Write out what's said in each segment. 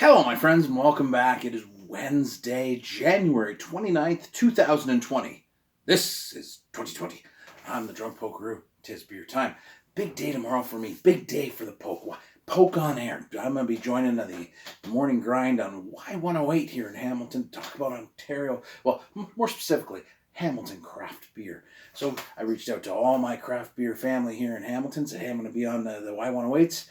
Hello, my friends, and welcome back. It is Wednesday, January 29th, 2020. This is 2020. I'm the Drunk Pokeroo. 'Tis beer time. Big day tomorrow for me. Big day for the poke. Poke on air. I'm going to be joining the morning grind on Y108 here in Hamilton. Talk about Ontario. Well, more specifically, Hamilton craft beer. So I reached out to all my craft beer family here in Hamilton. Said, hey, I'm going to be on the Y108s.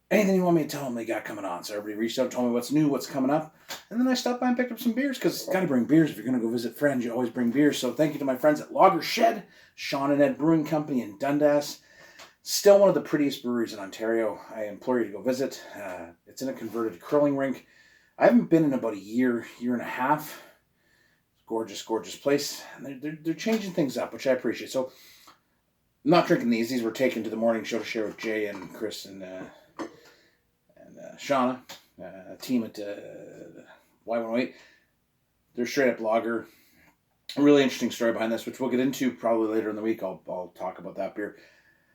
Anything you want me to tell them they got coming on. So everybody reached out and told me what's new, what's coming up. And then I stopped by and picked up some beers because got to bring beers. If you're going to go visit friends, you always bring beers. So thank you to my friends at Lager Shed, Shawn and Ed Brewing Company in Dundas. Still one of the prettiest breweries in Ontario. I implore you to go visit. It's in a converted curling rink. I haven't been in about a year and a half. Gorgeous, gorgeous place. And they're changing things up, which I appreciate. So I'm not drinking these. These were taken to the morning show to share with Jay and Chris and Shauna, team at Y108. They're straight up lager. A really interesting story behind this, which we'll get into probably later in the week. I'll talk about that beer.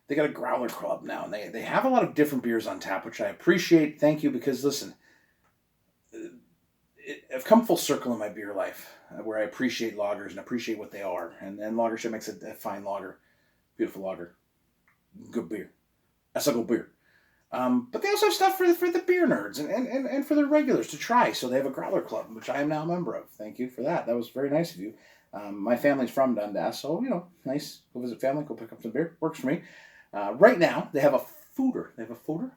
They got a growler club now, and they have a lot of different beers on tap, which I appreciate. Thank you, because listen, I've come full circle in my beer life, where I appreciate lagers and appreciate what they are. And Lager Shed makes a fine lager. Beautiful lager. Good beer. That's a good beer. But they also have stuff for the beer nerds and for the regulars to try. So they have a growler club, which I am now a member of. Thank you for that. That was very nice of you. My family's from Dundas, so, nice. Go visit family, go pick up some beer. Works for me. Right now, they have a fooder. They have a fooder.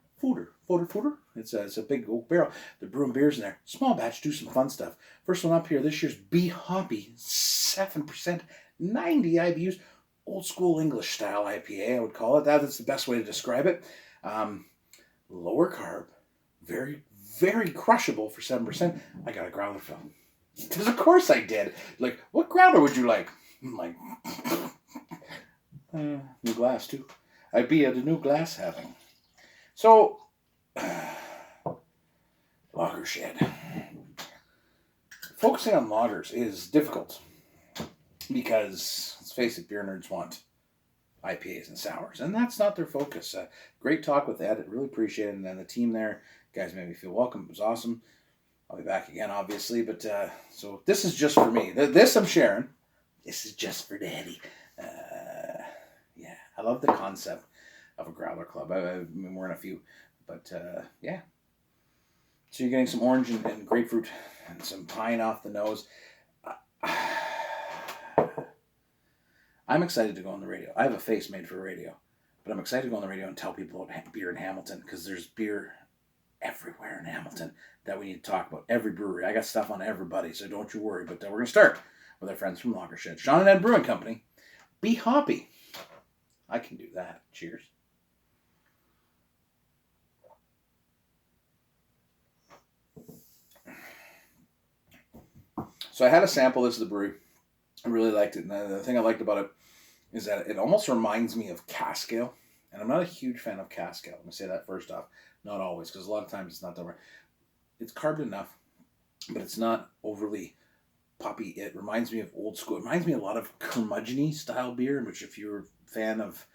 It's a big oak barrel. They're brewing beers in there. Small batch, do some fun stuff. First one up here, this year's Hoppy, 7%, 90 IBUs. Old school English style IPA, I would call it. That's the best way to describe it. Lower carb, very, very crushable for 7%. I got a growler fill. Because of course I did. Like, what growler would you like? I'm like, new glass too. I'd be at a new glass having. So, Lager Shed. Focusing on lagers is difficult because, let's face it, beer nerds want IPAs and sours, and that's not their focus. Great talk with Ed. I really appreciate it, and then the team there, guys, made me feel welcome. It was awesome. I'll be back again, obviously, but so this is just for me. This I'm sharing. This is just for Daddy. Yeah, I love the concept of a growler club. I mean, we're in a few, but yeah. So you're getting some orange and grapefruit and some pine off the nose. I'm excited to go on the radio. I have a face made for radio, but I'm excited to go on the radio and tell people about beer in Hamilton, because there's beer everywhere in Hamilton that we need to talk about. Every brewery. I got stuff on everybody, so don't you worry. But we're going to start with our friends from Lager Shed. Shawn and Ed Brewing Company. Be Hoppy. I can do that. Cheers. So I had a sample. This is the brewery. I really liked it. And the thing I liked about it is that it almost reminds me of cask ale. And I'm not a huge fan of cask ale. Let me say that first off. Not always, because a lot of times it's not that right. It's carved enough, but it's not overly poppy. It reminds me of old school. It reminds me a lot of curmudgeon-y style beer, which if you're a fan of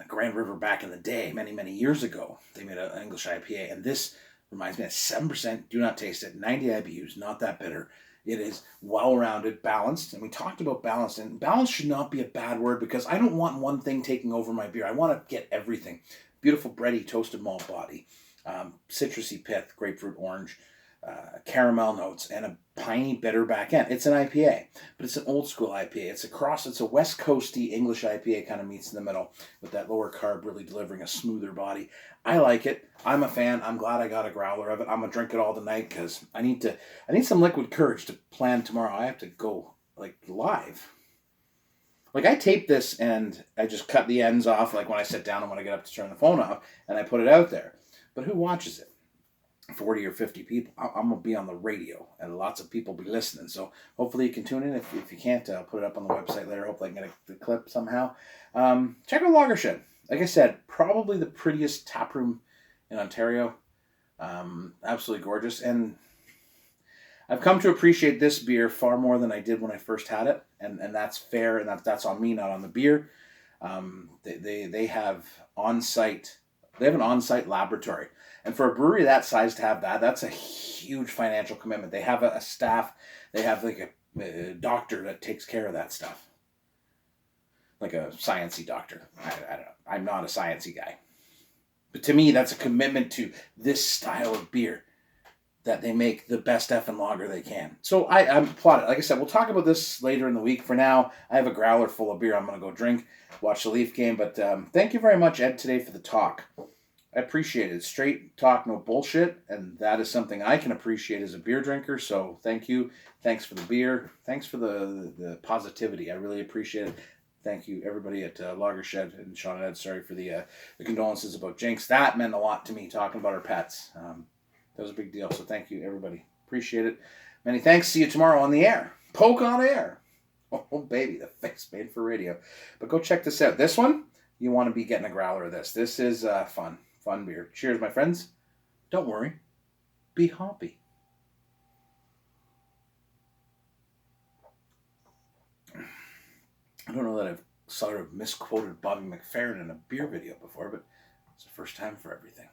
Grand River back in the day, many, many years ago, they made an English IPA. And this reminds me of 7%. Do not taste it. 90 IBUs. Not that bitter. It is well-rounded, balanced, and we talked about balanced, and balance should not be a bad word, because I don't want one thing taking over my beer. I want to get everything. Beautiful bready toasted malt body, citrusy pith, grapefruit, orange, caramel notes, and a piney bitter back end. It's an IPA, but it's an old school IPA. It's a West Coasty English IPA, kind of meets in the middle, with that lower carb really delivering a smoother body. I like it. I'm a fan. I'm glad I got a growler of it. I'm gonna drink it all tonight, because I need some liquid courage to plan tomorrow. I have to go live. I tape this and I just cut the ends off, when I sit down and when I get up to turn the phone off, and I put it out there. But who watches it? 40 or 50 people. I'm going to be on the radio, and lots of people be listening. So hopefully you can tune in. If you can't, I'll put it up on the website later. Hopefully I can get the clip somehow. Check out Lager Shed. Like I said, probably the prettiest tap room in Ontario. Absolutely gorgeous. And I've come to appreciate this beer far more than I did when I first had it. And that's fair, and that's on me, not on the beer. They have on-site They have an on-site laboratory. And for a brewery that size to have that, that's a huge financial commitment. They have a staff. They have like a doctor that takes care of that stuff. Like a sciencey doctor. I don't know. I'm not a sciencey guy. But to me, that's a commitment to this style of beer, that they make the best effing lager they can. So I'm plotted. Like I said, we'll talk about this later in the week. For now, I have a growler full of beer I'm going to go drink, watch the Leaf game. But thank you very much, Ed, today for the talk. I appreciate it. Straight talk, no bullshit. And that is something I can appreciate as a beer drinker. So thank you. Thanks for the beer. Thanks for the positivity. I really appreciate it. Thank you, everybody at Lager Shed and Shawn and Ed. Sorry for the condolences about Jinx. That meant a lot to me, talking about our pets. That was a big deal. So thank you, everybody. Appreciate it. Many thanks. See you tomorrow on the air. Poke on air. Oh, baby, the face made for radio. But go check this out. This one, you want to be getting a growler of this. This is fun. Fun beer. Cheers, my friends. Don't worry. Be hoppy. I don't know that I've sort of misquoted Bobby McFerrin in a beer video before, but it's the first time for everything.